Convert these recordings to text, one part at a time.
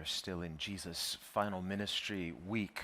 are still in Jesus' final ministry week.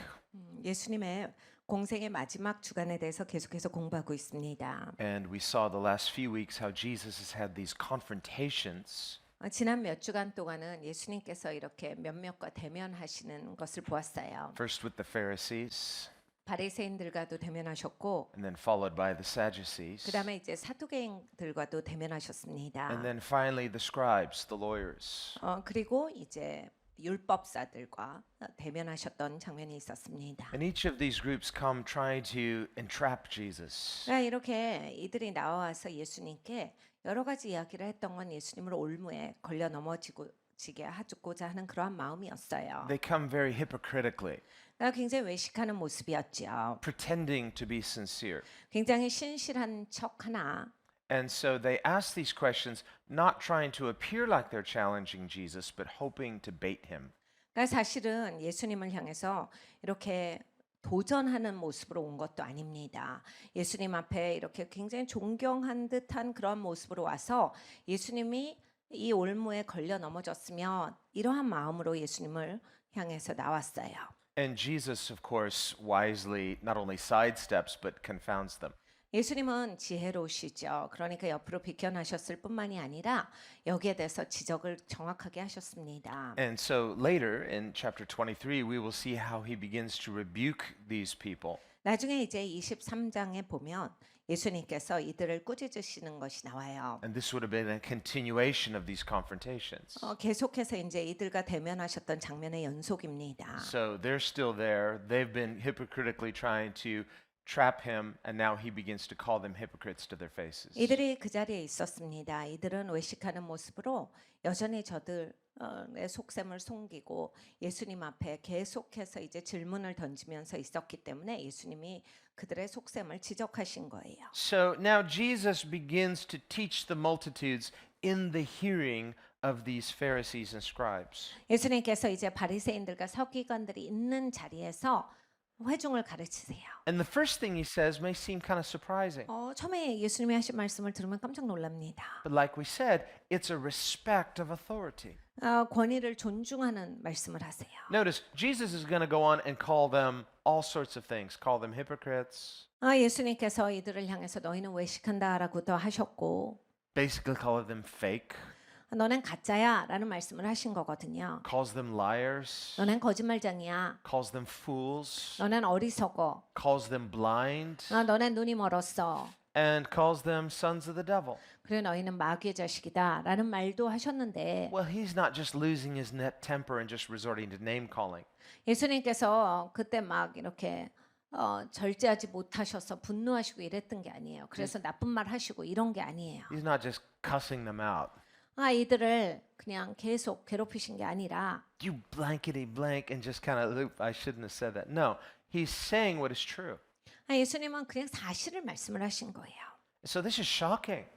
예수님의 공생의 마지막 주간에 대해서 계속해서 공부하고 있습니다. And we saw the last few weeks how Jesus has had these confrontations 지난 몇 주간 동안은 예수님께서 이렇게 몇몇과 대면하시는 것을 보았어요. first with the Pharisees 바리새인들과도 대면하셨고, and then followed by the Sadducees 그다음에 이제 사두개인들과도 대면하셨습니다. and then finally the scribes, the lawyers. 그리고 이제 율법사들과 대면하셨던 장면이 있었습니다. And each of these groups come trying to entrap Jesus. 그러니까 이렇게 이들이 나와서 예수님께 여러 가지 이야기를 했던 건 예수님을 올무에 걸려 넘어지게 하고자 하는 그러한 마음이었어요. They come very hypocritically, 그러니까 굉장히 외식하는 모습이었죠. pretending to be sincere. 굉장히 신실한 척하나 And so they ask these questions, not trying to appear like they're challenging Jesus, but hoping to bait him. 그러니까 사실은 예수님을 향해서 이렇게 도전하는 모습으로 온 것도 아닙니다. 예수님 앞에 이렇게 굉장히 존경한 듯한 그런 모습으로 와서 예수님이 이 올무에 걸려 넘어졌으면 이러한 마음으로 예수님을 향해서 나왔어요. And Jesus, of course, wisely not only sidesteps, but confounds them. 예수님은 지혜로우시죠. 그러니까 옆으로 비켜나셨을 뿐만이 아니라 여기에 대해서 지적을 정확하게 하셨습니다. And so later in chapter 23, we will see how he begins to rebuke these people. 나중에 이제 23장에 보면 예수님께서 이들을 꾸짖으시는 것이 나와요. And this would have been a continuation of these confrontations. 계속해서 이제 이들과 대면하셨던 장면의 연속입니다. So they're still there. They've been hypocritically trying to trap him, and now he begins to call them hypocrites to their faces. 이들이 그 자리에 있었습니다. 이들은 외식하는 모습으로 여전히 저들의 속셈을 숨기고 예수님 앞에 계속해서 이제 질문을 던지면서 있었기 때문에 예수님이 그들의 속셈을 지적하신 거예요. So now Jesus begins to teach the multitudes in the hearing of these Pharisees and scribes. 예수님께서 이제 바리새인들과 서기관들이 있는 자리에서 회중을 가르치세요. And the first thing he says may seem kind of surprising. 처음에 예수님이 하신 말씀을 들으면 깜짝 놀랍니다. But like we said, it's a respect of authority. 권위를 존중하는 말씀을 하세요. Notice, Jesus is going to go on and call them all sorts of things. Call them hypocrites. 예수님께서 이들을 향해서 너희는 외식한다라고도 하셨고 Basically call them fake. 너넨 가짜야 라는 말씀을 하신 거거든요. Calls them liars. 너넨 거짓말쟁이야. Calls them fools. 너넨 어리석어. Calls them blind. 너넨 눈이 멀었어. And calls them sons of the devil. 그래 너희는 마귀의 자식이다 라는 말도 하셨는데 Well, he's not just losing his net temper and just resorting to name calling. 예수님께서 그때 막 이렇게 절제하지 못하셔서 분노하시고 이랬던 게 아니에요. 그래서 나쁜 말 하시고 이런 게 아니에요. He's not just cussing them out. 이들을 그냥 계속 괴롭히신 게 아니라 You blankety blank and just kind of, I shouldn't have said that. No, he's saying what is true. 예수님은 그냥 사실을 말씀을 하신 거예요. So this is shocking.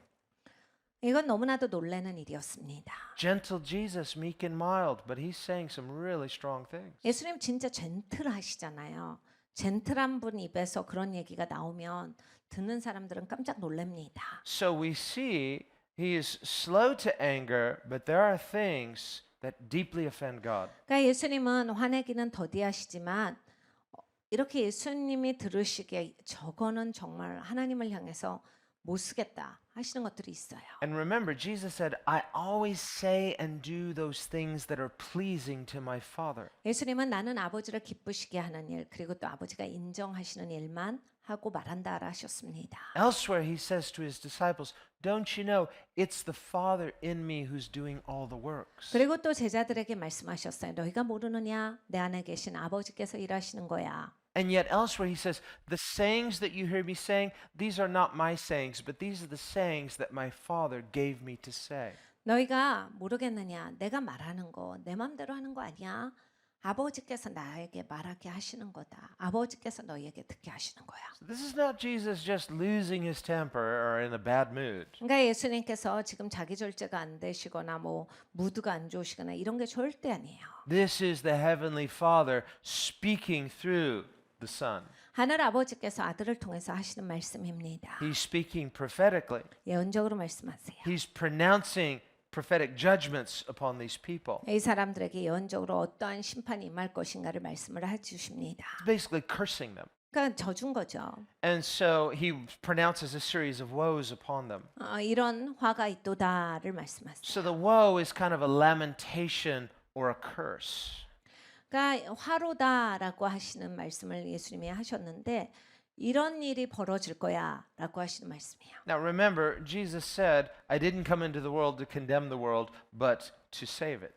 이건 너무나도 놀라는 일이었습니다. Gentle Jesus, meek and mild, but he's saying some really strong things. 예수님 진짜 젠틀하시잖아요. 젠틀한 분 입에서 그런 얘기가 나오면 듣는 사람들은 깜짝 놀랍니다. So we see he is slow to anger, but there are things that deeply offend God. 그러니까 예수님은 화내기는 더디하시지만 이렇게 예수님이 들으시기에 저거는 정말 하나님을 향해서 못 쓰겠다 하시는 것들이 있어요. And remember, Jesus said, I always say and do those things that are pleasing to my Father. 예수님은 나는 아버지를 기쁘시게 하는 일 그리고 또 아버지가 인정하시는 일만 하고 말한다라 하셨습니다. Elsewhere, he says to his disciples, Don't you know it's the Father in me who's doing all the works? 그리고 또 제자들에게 말씀하셨어요. 너희가 모르느냐? 내 안에 계신 아버지께서 일하시는 거야. And yet elsewhere he says, the sayings that you hear me saying, these are not my sayings, but these are the sayings that my Father gave me to say. 너희가 모르겠느냐? 내가 말하는 거 내 맘대로 하는 거 아니야. 아버지께서 나에게 말하게 하시는 거다. 아버지께서 너희에게 듣게 하시는 거야. So this is not Jesus just losing his temper or in a bad mood. 그러니까 예수님께서 지금 자기 절제가 안 되시거나 뭐 무드가 안 좋으시거나 이런 게 절대 아니에요. This is the heavenly Father speaking through the Son. 하늘 아버지께서 아들을 통해서 하시는 말씀입니다. He's speaking prophetically. 예언적으로 말씀하세요. He's pronouncing prophetic judgments upon these people. 이 사람들에게 예언적으로 어떠한 심판이 임할 것인가를 말씀을 해주십니다. It's basically cursing them. 그러니까 져준 거죠. And so he pronounces a series of woes upon them. 이런 화가 있도다를 말씀하세요. So the woe is kind of a lamentation or a curse. 그러니까 화로다라고 하시는 말씀을 예수님이 하셨는데 이런 일이 벌어질 거야라고 하시는 말씀이에요. Now remember, Jesus said, I didn't come into the world to condemn the world, but to save it.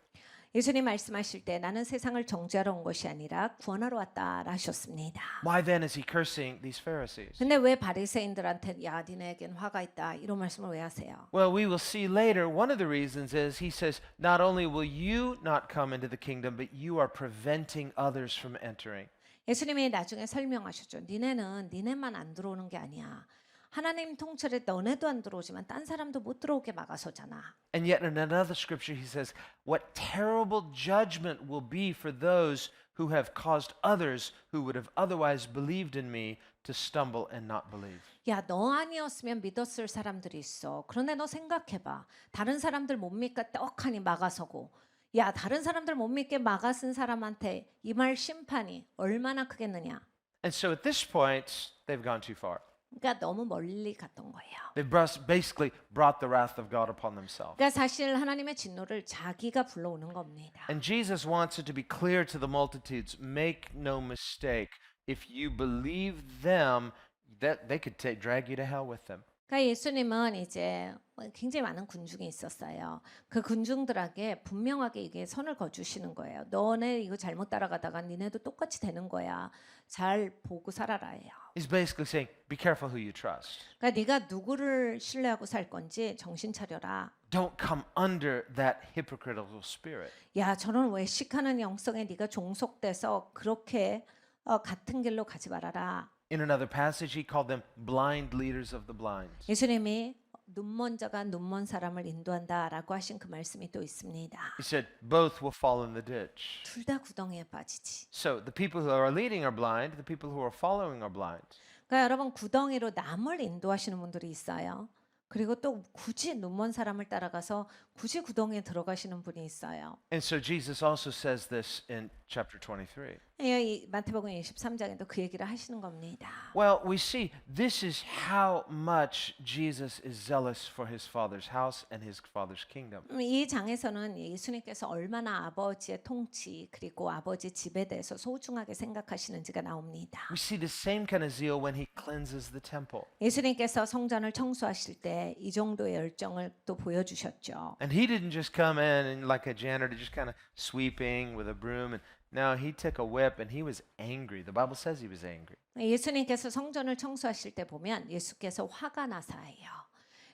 예수님 말씀하실 때 나는 세상을 정죄하러 온 것이 아니라 구원하러 왔다라 하셨습니다. Why then is he cursing these Pharisees? 근데 왜 바리새인들한테 야 니네에겐 화가 있다 이런 말씀을 왜 하세요? Well, we will see later, one of the reasons is he says, not only will you not come into the kingdom, but you are preventing others from entering. 예수님이 나중에 설명하셨죠. 니네는 니네만 안 들어오는 게 아니야. 하나님 통찰에 너네도 안 들어오지만 딴 사람도 못 들어오게 막아서잖아. And yet in another scripture he says, what terrible judgment will be for those who have caused others who would have otherwise believed in me to stumble and not believe. 야, 너 아니었으면 믿었을 사람들이 있어. 그런데 너 생각해봐. 다른 사람들 못 믿게 떡하니 막아서고 야, 다른 사람들 못 믿게 막아선 사람한테 임할 심판이 얼마나 크겠느냐. And so at this point, they've gone too far. 그러니까 너무 멀리 갔던 거예요. They've basically brought the wrath of God upon themselves. 그러니까 사실 하나님의 진노를 자기가 불러오는 겁니다. And Jesus wants it to be clear to the multitudes, make no mistake, if you believe them, that they could drag you to hell with them. 그러니까 예수님은 이제 굉장히 많은 군중이 있었어요. 그 군중들에게 분명하게 이게 선을 그어주시는 거예요. 너네 이거 잘못 따라가다가 니네도 똑같이 되는 거야. 잘 보고 살아라예요. He's basically saying, be careful who you trust. 그러니까 네가 누구를 신뢰하고 살 건지 정신 차려라. Don't come under that hypocritical spirit. 야, 저런 외식하는 영성에 네가 종속돼서 그렇게 같은 길로 가지 말아라. In another passage, he called them blind leaders of the blind. 예수님이 눈먼 자가 눈먼 사람을 인도한다라고 하신 그 말씀이 또 있습니다. He said, both will fall in the ditch. 둘 다 구덩이에 빠지지. So the people who are leading are blind, the people who are following are blind. 그러니까 여러분 구덩이로 남을 인도하시는 분들이 있어요. 그리고 또 굳이 눈먼 사람을 따라가서 굳이 구덩이에 들어가시는 분이 있어요. And so Jesus also says this in chapter 23. 이 마태복음 23장에도 그 얘기를 하시는 겁니다. Well, we see this is how much Jesus is zealous for his Father's house and his Father's kingdom. 이 장에서는 예수님께서 얼마나 아버지의 통치 그리고 아버지 집에 대해서 소중하게 생각하시는지가 나옵니다. We see the same kind of zeal when he cleanses the temple. 예수님께서 성전을 청소하실 때 이 정도의 열정을 또 보여주셨죠. And he didn't just come in and like a janitor just kind of sweeping with a broom and no, he took a whip and he was angry. The Bible says he was angry. 예수님께서 성전을 청소하실 때 보면 예수께서 화가 나사예요.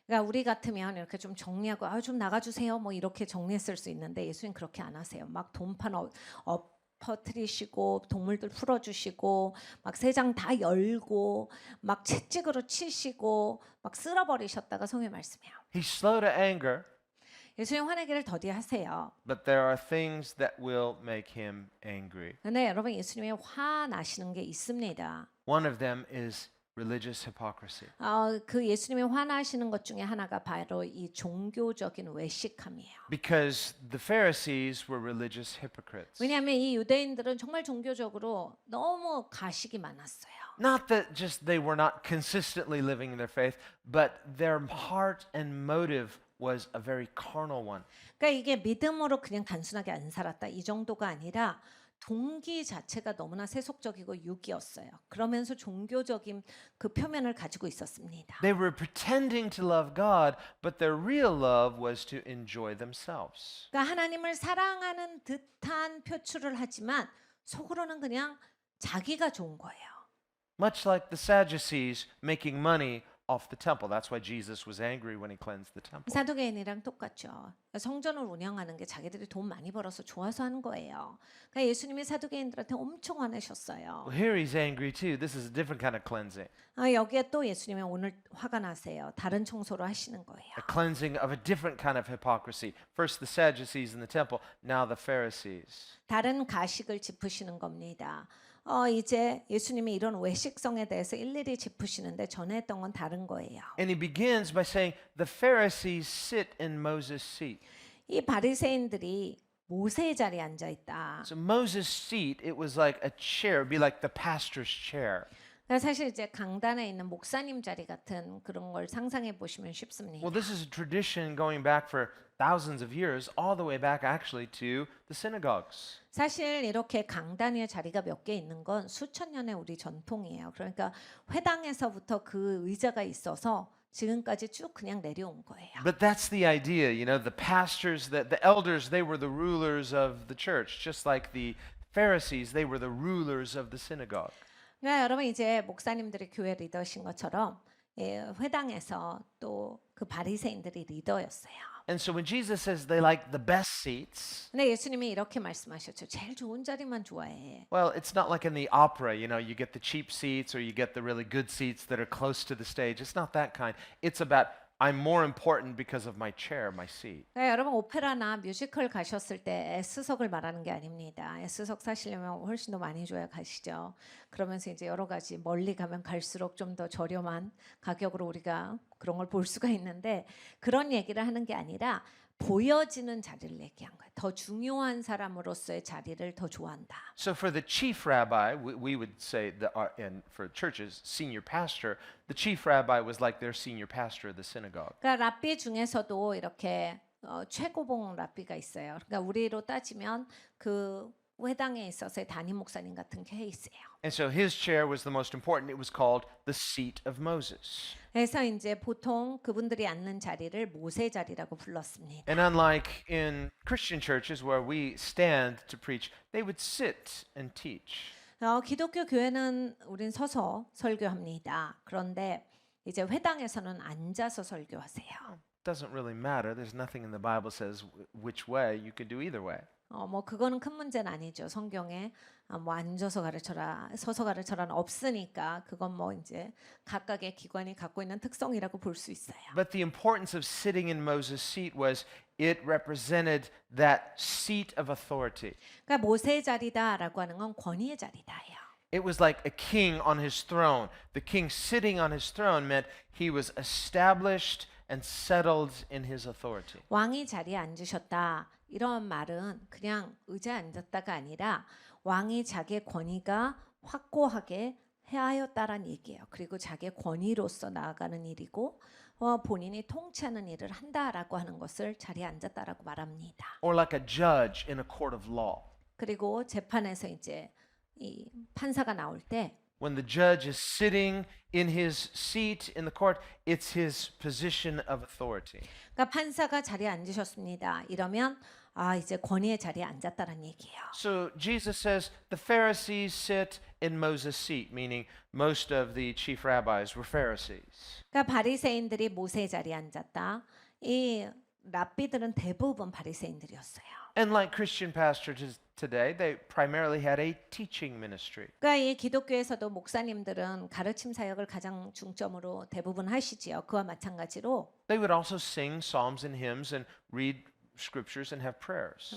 그러니까 우리 같으면 이렇게 좀 정리하고 좀 나가주세요 뭐 이렇게 정리했을 수 있는데 예수님 그렇게 안 하세요. 막 돈판 엎어뜨리시고 동물들 풀어주시고 막 세장 다 열고 막 채찍으로 치시고 막 쓸어버리셨다가 성경 말씀이에요. He's slow to anger, 예수님 화내기를 더디하세요. but there are things that will make him angry. 근데 여러분 예수님이 화 나시는 게 있습니다. One of them is religious hypocrisy. 그 예수님이 화나시는 것 중에 하나가 바로 이 종교적인 외식함이에요. Because the Pharisees were religious hypocrites. 왜냐하면 이 유대인들은 정말 종교적으로 너무 가식이 많았어요. Not that just they were not consistently living in their faith, but their heart and motive was a very carnal one. 그러니까 이게 믿음으로 그냥 단순하게 안 살았다 이 정도가 아니라 동기 자체가 너무나 세속적이고 육이었어요. 그러면서 종교적인 그 표면을 가지고 있었습니다. They were pretending to love God, but their real love was to enjoy themselves. 그러니까 하나님을 사랑하는 듯한 표출을 하지만 속으로는 그냥 자기가 좋은 거예요. Much like the Sadducees making money off the temple. That's why Jesus was angry when he cleansed the temple. 사두개인이랑 똑같죠. 성전을 운영하는 게 자기들이 돈 많이 벌어서 좋아서 하는 거예요. 그러니까 예수님이 사두개인들한테 엄청 화내셨어요. Well, here he's angry too. This is a different kind of cleansing. 여기에 또 예수님이 오늘 화가 나세요. 다른 청소를 하시는 거예요. A cleansing of a different kind of hypocrisy. First the Sadducees in the temple, now the Pharisees. 다른 가식을 짚으시는 겁니다. 이제 예수님이 이런 외식성에 대해서 일일이 짚으시는데 전에 했던 건 다른 거예요. And he begins by saying, the Pharisees sit in Moses' seat. 이 바리새인들이 모세의 자리에 앉아 있다. So Moses' seat, it was like a chair, it'd be like the pastor's chair. 그러니까 사실 이제 강단에 있는 목사님 자리 같은 그런 걸 상상해 보시면 쉽습니다. Well, this is a tradition going back for thousands of years, all the way back actually to the synagogues. 사실 이렇게 강단 위에 자리가 몇 개 있는 건 수천 년의 우리 전통이에요. 그러니까 회당에서부터 그 의자가 있어서 지금까지 쭉 그냥 내려온 거예요. But that's the idea, you know, the pastors, the elders, they were the rulers of the church, just like the Pharisees, they were the rulers of the synagogue. 그러니까 여러분 이제 목사님들이 교회 리더신 것처럼 회당에서 또 그 바리새인들이 리더였어요. And so when Jesus says they like the best seats, 근데 예수님이 이렇게 말씀하셨죠. 제일 좋은 자리만 좋아해. well, it's not like in the opera, you know, you get the cheap seats or you get the really good seats that are close to the stage. It's not that kind. It's about I'm more important because of my chair, my seat. 그러니까 여러분 오페라나 뮤지컬 가셨을 때 S석을 말하는 게 아닙니다. S석 사시려면 훨씬 더 많이 줘야 가시죠. 그러면서 이제 여러 가지 멀리 가면 갈수록 좀 더 저렴한 가격으로 우리가 그런 걸 볼 수가 있는데 그런 얘기를 하는 게 아니라 보여지는 자리를 얘기한 거예요. 더 중요한 사람으로서의 자리를 더 좋아한다. So for the chief rabbi, we would say that, and for churches, senior pastor, the chief rabbi was like their senior pastor of the synagogue. 그러니까 랍비 중에서도 이렇게 최고봉 랍비가 있어요. 그러니까 우리로 따지면 그 회당에 있어서의 담임 목사님 같은 케이스예요. And so his chair was the most important. It was called the seat of Moses. 그래서 이제 보통 그분들이 앉는 자리를 모세 자리라고 불렀습니다. And unlike in Christian churches where we stand to preach, they would sit and teach. 기독교 교회는 우린 서서 설교합니다. 그런데 이제 회당에서는 앉아서 설교하세요. Doesn't really matter. There's nothing in the Bible says which way. You could do either way. 뭐 그거는 큰 문제는 아니죠. 성경에 뭐 앉아서 가르쳐라, 서서 가르쳐라는 없으니까 그건 뭐 이제 각각의 기관이 갖고 있는 특성이라고 볼 수 있어요. But the importance of sitting in Moses' seat was it represented that seat of authority. 그러니까 모세의 자리다라고 하는 건 권위의 자리다예요. It was like a king on his throne. The king sitting on his throne meant he was established and settled in his authority. 왕이 자리에 앉으셨다. 이런 말은 그냥 의자에 앉았다가 아니라 왕이 자기의 권위가 확고하게 해하였다라는 얘기예요. 그리고 자기의 권위로서 나아가는 일이고 본인이 통치하는 일을 한다라고 하는 것을 자리에 앉았다라고 말합니다. Or like a judge in a court of law. 그리고 재판에서 이제 이 판사가 나올 때 When the judge is sitting in his seat in the court, it's his position of authority. 그러니까 판사가 자리에 앉으셨습니다. 이러면 이제 권위의 자리에 앉았다는 얘기예요. So Jesus says the Pharisees sit in Moses' seat, meaning most of the chief rabbis were Pharisees. 그러니까 바리새인들이 모세의 자리에 앉았다. 이 랍비들은 대부분 바리새인들이었어요. And like Christian pastors today, they primarily had a teaching ministry. 그러니까 이 기독교에서도 목사님들은 가르침 사역을 가장 중점으로 대부분 하시지요. 그와 마찬가지로 They would also sing psalms and hymns and read scriptures and have prayers.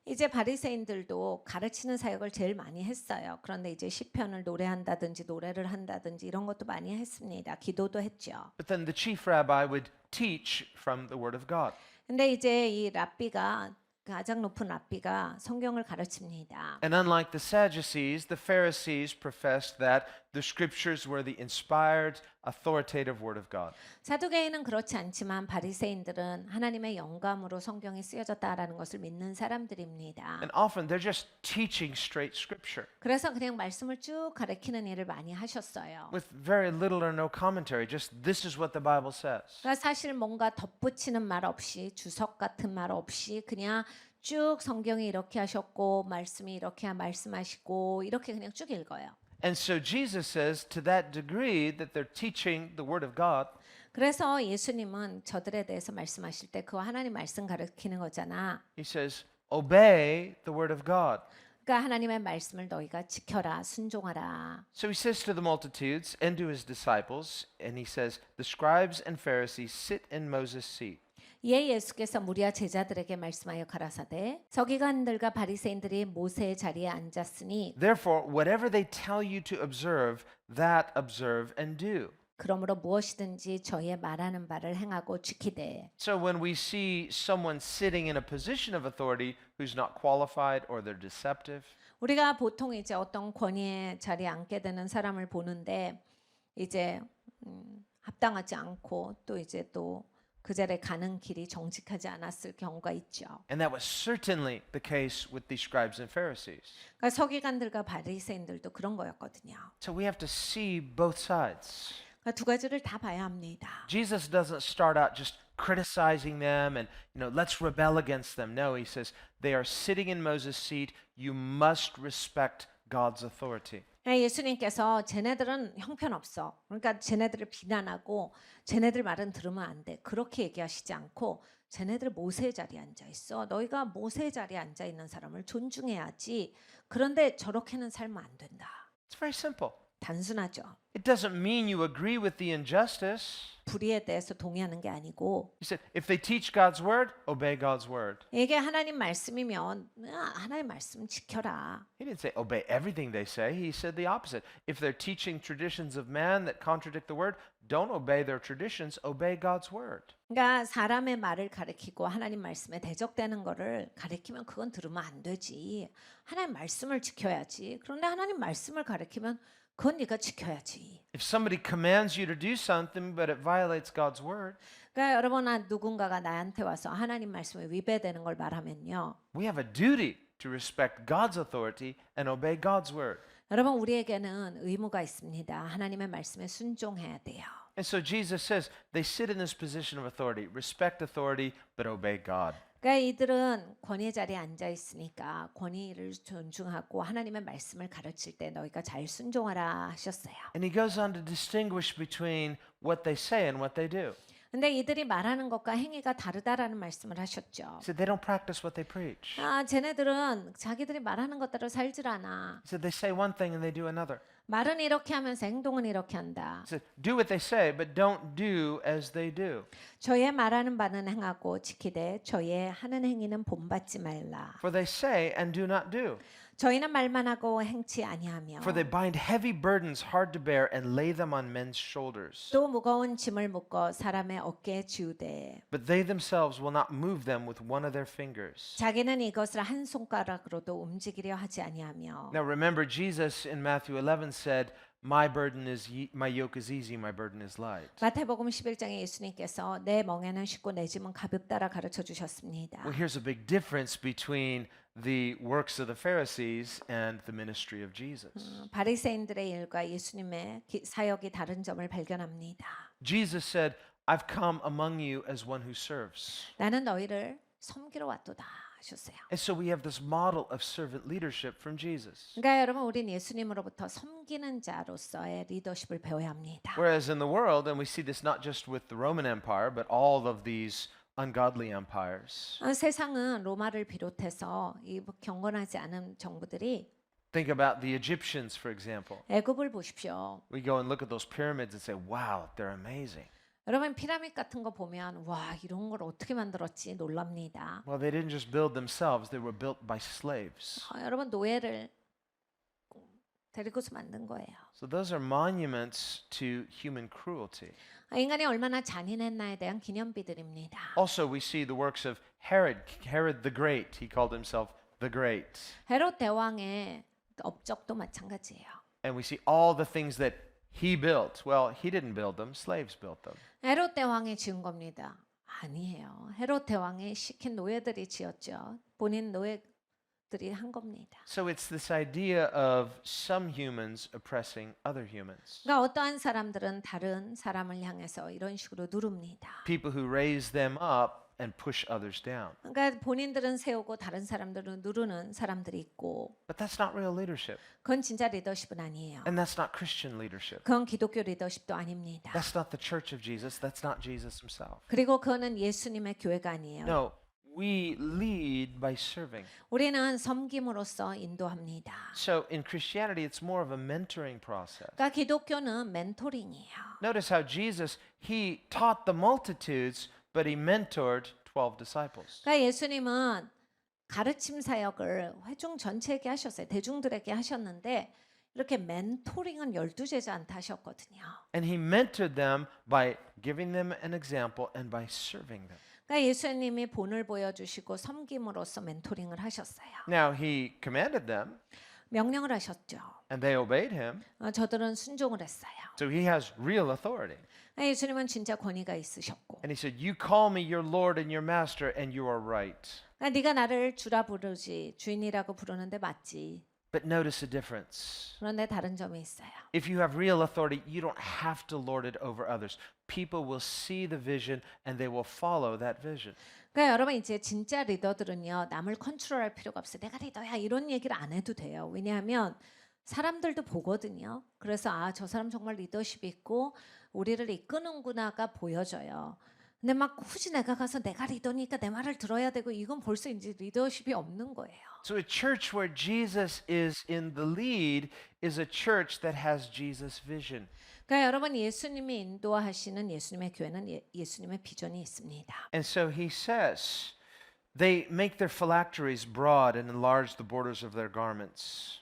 이제 바리새인들도 가르치는 사역을 제일 많이 했어요. 그런데 이제 시편을 노래한다든지 노래를 한다든지 이런 것도 많이 했습니다. 기도도 했죠. But then the chief rabbi would teach from the word of God. 근데 이제 이 랍비가 가장 높은 랍비가 성경을 가르칩니다. And unlike the Sadducees, the Pharisees professed that the scriptures were the inspired, authoritative word of God. 사두개인은 그렇지 않지만 바리새인들은 하나님의 영감으로 성경이 쓰여졌다라는 것을 믿는 사람들입니다. And often they're just teaching straight scripture 그래서 그냥 말씀을 쭉 가르치는 일을 많이 하셨어요. with very little or no commentary. Just this is what the Bible says. 그러니까 사실 뭔가 덧붙이는 말 없이 주석 같은 말 없이 그냥 쭉 성경이 이렇게 하셨고 말씀이 이렇게 말씀하시고 이렇게 그냥 쭉 읽어요. And so Jesus says to that degree that they're teaching the word of God, 그래서 예수님은 저들에 대해서 말씀하실 때 그거 하나님 말씀 가르치는 거잖아. he says, obey the word of God. 그러니까 하나님의 말씀을 너희가 지켜라, 순종하라. So he says to the multitudes and to his disciples, and he says, the scribes and Pharisees sit in Moses' seat. 이에 예수께서 무리와 제자들에게 말씀하여 가라사대 서기관들과 바리새인들이 모세의 자리에 앉았으니 Therefore, whatever they tell you to observe, that observe and do. 그러므로 무엇이든지 저희의 말하는 바를 행하고 지키되 So when we see someone sitting in a position of authority who's not qualified or they're deceptive, 우리가 보통 이제 어떤 권위의 자리에 앉게 되는 사람을 보는데 이제 합당하지 않고 또 이제 또 그 자리에 가는 길이 정직하지 않았을 경우가 있죠. and that was certainly the case with the scribes and Pharisees. 그러니까 서기관들과 바리새인들도 그런 거였거든요. So we have to see both sides. 그러니까 두 가지를 다 봐야 합니다. Jesus doesn't start out just criticizing them and, let's rebel against them. No, he says they are sitting in Moses' seat. You must respect God's authority. 예수님께서 쟤네들은 형편없어. 그러니까 쟤네들을 비난하고 쟤네들 말은 들으면 안 돼. 그렇게 얘기하시지 않고 쟤네들 모세의 자리에 앉아 있어. 너희가 모세의 자리에 앉아 있는 사람을 존중해야지. 그런데 저렇게는 살면 안 된다. It's very simple. 단순하죠. It doesn't mean you agree with the injustice. 불의에 대해서 동의하는 게 아니고 He said, if they teach God's word, obey God's word. 이게 하나님 말씀이면 하나님 말씀 지켜라. He didn't say obey everything they say. He said the opposite. If they're teaching traditions of man that contradict the word, don't obey their traditions, obey God's word. 그러니까 사람의 말을 가리키고 하나님 말씀에 대적되는 거를 가리키면 그건 들으면 안 되지. 하나님 말씀을 지켜야지. 그런데 하나님 말씀을 가리키면 그건 네가 지켜야지. If somebody commands you to do something but it violates God's word, 그러니까 여러분 누군가가 나한테 와서 하나님 말씀에 위배되는 걸 말하면요. we have a duty to respect God's authority and obey God's word. 여러분 우리에게는 의무가 있습니다. 하나님의 말씀에 순종해야 돼요. And so Jesus says they sit in this position of authority, respect authority, but obey God. 그러니까 이들은 권위의 자리에 앉아 있으니까 권위를 존중하고 하나님의 말씀을 가르칠 때 너희가 잘 순종하라 하셨어요. And he goes on to distinguish between what they say and what they do. 근데 이들이 말하는 것과 행위가 다르다라는 말씀을 하셨죠. He said they don't practice what they preach. 쟤네들은 자기들이 말하는 것대로 살질 않아. He said they say one thing and they do another. 말은 이렇게 하면서 행동은 이렇게 한다. He said do what they say, but don't do as they do. 저의 말하는 바는 행하고 지키되 저의 하는 행위는 본받지 말라. For they say and do not do. 저희는 말만 하고 행치 아니하며 For they bind heavy burdens hard to bear and lay them on men's shoulders. 또 무거운 짐을 묶어 사람의 어깨에 지우되 But they themselves will not move them with one of their fingers. 자기는 이것을 한 손가락으로도 움직이려 하지 아니하며 Now remember, Jesus in Matthew 11 said, my yoke is easy, my burden is light. 마태복음 11장에 예수님께서 내 멍에는 쉽고 내 짐은 가볍다라 가르쳐 주셨습니다. Well, here's a big difference between the works of the Pharisees and the ministry of Jesus. 바리새인들의 일과 예수님의 사역이 다른 점을 발견합니다. Jesus said, I've come among you as one who serves. 나는 너희를 섬기러 왔도다 하셨어요. And so we have this model of servant leadership from Jesus. 그러니까 여러분 우린 예수님으로부터 섬기는 자로서의 리더십을 배워야 합니다. Whereas in the world, and we see this not just with the Roman Empire, but all of these ungodly empires. 세상은 로마를 비롯해서 이 경건하지 않은 정부들이 Think about the Egyptians, for example. 애굽을 보십시오. We go and look at those pyramids and say, wow, they're amazing. 여러분 피라미드 같은 거 보면 와 이런 걸 어떻게 만들었지 놀랍니다. Well, they didn't just build themselves, they were built by slaves. 여러분 노예를 데리고서 만든 거예요. So those are monuments to human cruelty. 인간이 얼마나 잔인했나에 대한 기념비들입니다. Also, we see the works of Herod the Great. He called himself the Great. 헤롯 대왕의 업적도 마찬가지예요. And we see all the things that he built. Well, he didn't build them, slaves built them. 헤롯 대왕이 지은 겁니다. 아니에요. 헤롯 대왕이 시킨 노예들이 지었죠. 본인 노예들이 한 겁니다. So it's this idea of some humans oppressing other humans. 그러니까 어떠한 사람들은 다른 사람을 향해서 이런 식으로 누릅니다. People who raise them up and push others down. 그러니까 본인들은 세우고 다른 사람들은 누르는 사람들이 있고 But that's not real leadership. 그건 진짜 리더십은 아니에요. And that's not Christian leadership. 그건 기독교 리더십도 아닙니다. That's not the church of Jesus. That's not Jesus himself. 그리고 그거는 예수님의 교회가 아니에요. No, we lead by serving. 우리는 섬김으로써 인도합니다. So in Christianity, it's more of a mentoring process. 그러니까 기독교는 멘토링이에요. Notice how Jesus, he taught the multitudes, but he mentored 12 disciples. 그러니까 예수님은 가르침 사역을 회중 전체에게 하셨어요. 대중들에게 하셨는데 이렇게 멘토링은 12제자한테 하셨거든요. And he mentored them by giving them an example and by serving them. 그러니까 예수님이 본을 보여주시고 섬김으로써 멘토링을 하셨어요. Now, he commanded them, 명령을 하셨죠. and they obeyed him, 저들은 순종을 했어요. so he has real authority. 그러니까 예수님은 진짜 권위가 있으셨고 And he said, You call me your Lord and your Master, and you are right. 그러니까 네가 나를 주라 부르지 주인이라고 부르는데 맞지. But notice a difference. 그런데 다른 점이 있어요. If you have real authority, you don't have to lord it over others. People will see the vision and they will follow that vision. 그러니까 여러분 이제 진짜 리더들은요 남을 컨트롤할 필요가 없어요. 내가 리더야 이런 얘기를 안 해도 돼요. 왜냐하면 사람들도 보거든요. 그래서 아 저 사람 정말 리더십이 있고 우리를 이끄는구나가 보여져요. 근데 막 굳이 내가 가서 내가 리더니까 내 말을 들어야 되고 이건 벌써 이제 리더십이 없는 거예요. So a church where Jesus is in the lead is a church that has Jesus' vision. 그러니까 여러분 예수님이 인도하시는 예수님의 교회는 예수님의 비전이 있습니다. And so he says, they make their phylacteries broad and enlarge the borders of their garments.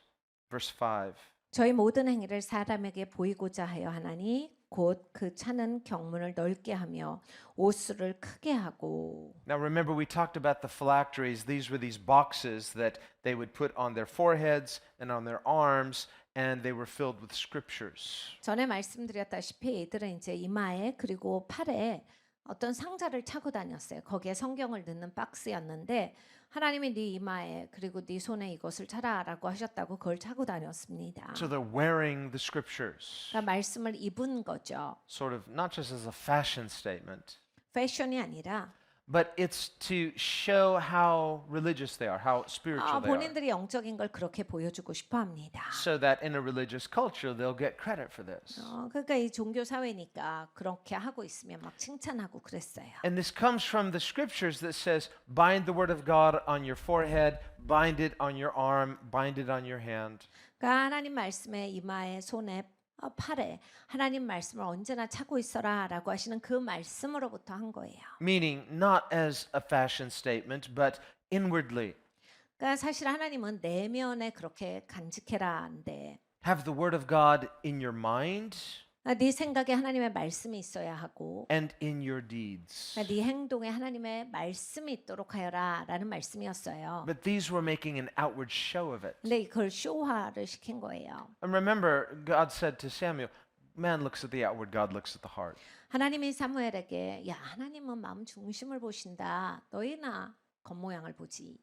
Verse 5. 저희 모든 행위를 사람에게 보이고자 하여 하나니 곧 그 차는 경문을 넓게 하며 옷수를 크게 하고. Now remember we talked about the phylacteries. These were these boxes that they would put on their foreheads and on their arms, and they were filled with scriptures. 전에 말씀드렸다시피 이들은 이제 이마에 그리고 팔에 어떤 상자를 차고 다녔어요. 거기에 성경을 넣는 박스였는데 하나님이 네 이마에 그리고 네 손에 이것을 차라라고 하셨다고 그걸 차고 다녔습니다. So they're wearing the scriptures, 그러니까 말씀을 입은 거죠. sort of not just as a fashion statement, 패션이 아니라 but it's to show how religious they are, how spiritual they are, 본인들이 영적인 걸 그렇게 보여주고 싶어합니다. so that in a religious culture they'll get credit for this. 그러니까 이 종교 사회니까 그렇게 하고 있으면 막 칭찬하고 그랬어요. And this comes from the scriptures that says, bind the word of God on your forehead, bind it on your arm, bind it on your hand. 그러니까 하나님 말씀에 이마에 손에 팔에 하나님 말씀을 언제나 차고 있어라라고 하시는 그 말씀으로부터 한 거예요. Meaning not as a fashion statement, but inwardly. 그러니까 사실 하나님은 내면에 그렇게 간직해라인데 Have the word of God in your mind 네 생각에 하나님의 말씀이 있어야 하고 and in your deeds. 네 행동에 하나님의 말씀이 있도록 하여라라는 말씀이었어요. But these were making an outward show of it. 근데 이걸 쇼화를 시킨 거예요. And remember, God said to Samuel, man looks at the outward, God looks at the heart. 하나님이 사무엘에게 야 하나님은 마음 중심을 보신다. 너희나 겉모양을 보지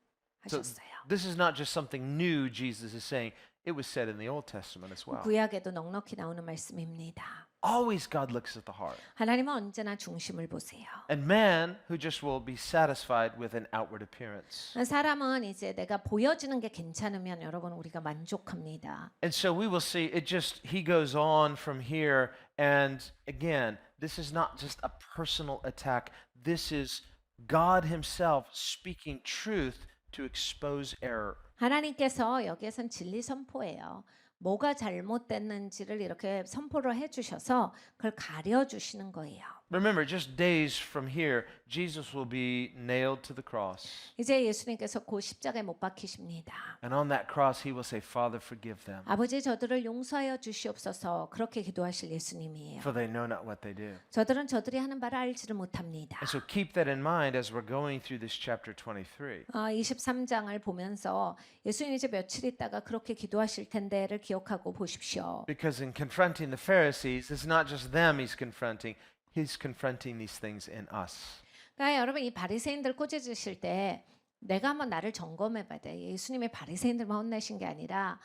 So 하셨어요. this is not just something new Jesus is saying. It was said in the Old Testament as well. 구약에도 넉넉히 나오는 말씀입니다. Always God looks at the heart. 하나님은 언제나 중심을 보세요. And man who just will be satisfied with an outward appearance. 사람은 이제 내가 보여지는 게 괜찮으면 여러분 우리가 만족합니다. And so we will see he goes on from here, and again, this is not just a personal attack. This is God himself speaking truth to expose error. 하나님께서 여기에선 진리 선포예요. 뭐가 잘못됐는지를 이렇게 선포를 해주셔서 그걸 가려주시는 거예요. Remember, just days from here, Jesus will be nailed to the cross. 이제 예수님께서 곧 십자가에 못 박히십니다. And on that cross, he will say, Father, forgive them, 아버지 저들을 용서하여 주시옵소서 그렇게 기도하실 예수님이에요. for they know not what they do. 저들은 저들이 하는 바를 알지를 못합니다. And so keep that in mind as we're going through this chapter 23. 23장을 보면서 예수님 이제 며칠 있다가 그렇게 기도하실 텐데를 기억하고 보십시오. Because in confronting the Pharisees, it's not just them he's confronting these things in us. 그러니까 여러분 이 바리새인들 꼬집으실 때 내가 한번 나를 점검해봐야 돼. 예수님의 바리새인들만 혼내신 게 아니라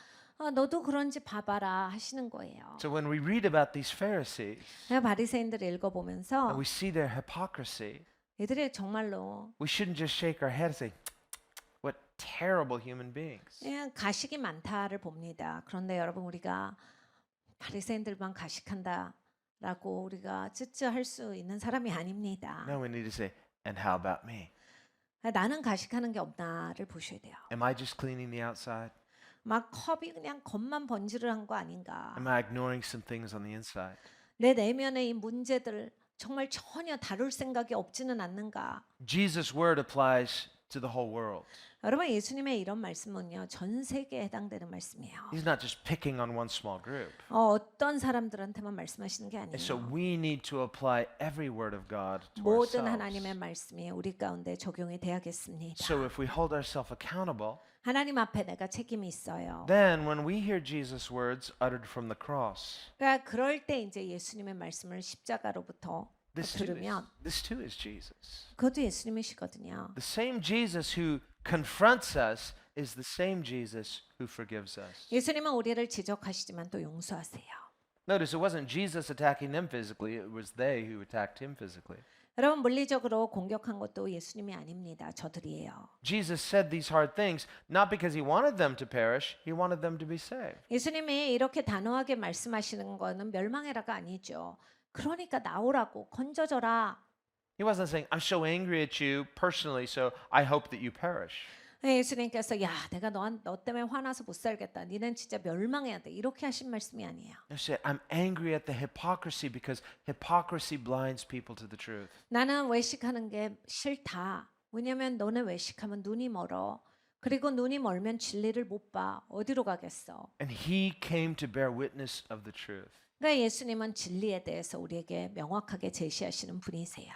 너도 그런지 봐봐라 하시는 거예요. So when we read about these Pharisees 내가 바리새인들을 읽어보면서 and we see their hypocrisy, 이들이 정말로 we shouldn't just shake our head and say, what terrible human beings. 그냥 가식이 많다를 봅니다. 그런데 여러분 우리가 바리새인들만 가식한다라고 우리가 쯔쯔할 수 있는 사람이 아닙니다. Now we need to say, and how about me? 나는 가식하는 게 없나를 보셔야 돼요. Am I just cleaning the outside? 막 컵이 그냥 겉만 번지르한 거 아닌가. Am I ignoring some things on the inside? 내 내면의 이 문제들 정말 전혀 다룰 생각이 없지는 않는가? Jesus' word applies to the whole world. 여러분 예수님의 이런 말씀은요 전 세계에 해당되는 말씀이에요. He's not just picking on one small group. 어떤 사람들한테만 말씀하시는 게 And so 아니에요. we need to apply every word of God to 모든 ourselves. 하나님의 말씀이 우리 가운데 적용이 돼야겠습니다. So if we hold ourselves accountable, 하나님 앞에 내가 책임이 있어요. then when we hear Jesus' words uttered from the cross, 그러니까 그럴 때 이제 예수님의 말씀을 십자가로부터 들으면 this too is Jesus. 그것도 예수님이시거든요. The same Jesus who confronts us is the same Jesus who forgives us. 예수님은 우리를 지적하시지만 또 용서하세요. Notice it wasn't Jesus attacking them physically, it was they who attacked him physically. 여러분 물리적으로 공격한 것도 예수님이 아닙니다. 저들이에요. Jesus said these hard things not because he wanted them to perish, he wanted them to be saved. 예수님이 이렇게 단호하게 말씀하시는 거는 멸망해라가 아니죠. 그러니까 나오라고 건져져라. He wasn't saying, I'm so angry at you personally, so I hope that you perish. 예수님께서 야 내가 너 때문에 화나서 못 살겠다. 니는 진짜 멸망해야 돼. 이렇게 하신 말씀이 아니에요. He said, I'm angry at the hypocrisy because hypocrisy blinds people to the truth. 나는 외식하는 게 싫다. 왜냐면 너네 외식하면 눈이 멀어. 그리고 눈이 멀면 진리를 못 봐. 어디로 가겠어? And he came to bear witness of the truth. 그러니까 예수님은 진리에 대해서 우리에게 명확하게 제시하시는 분이세요.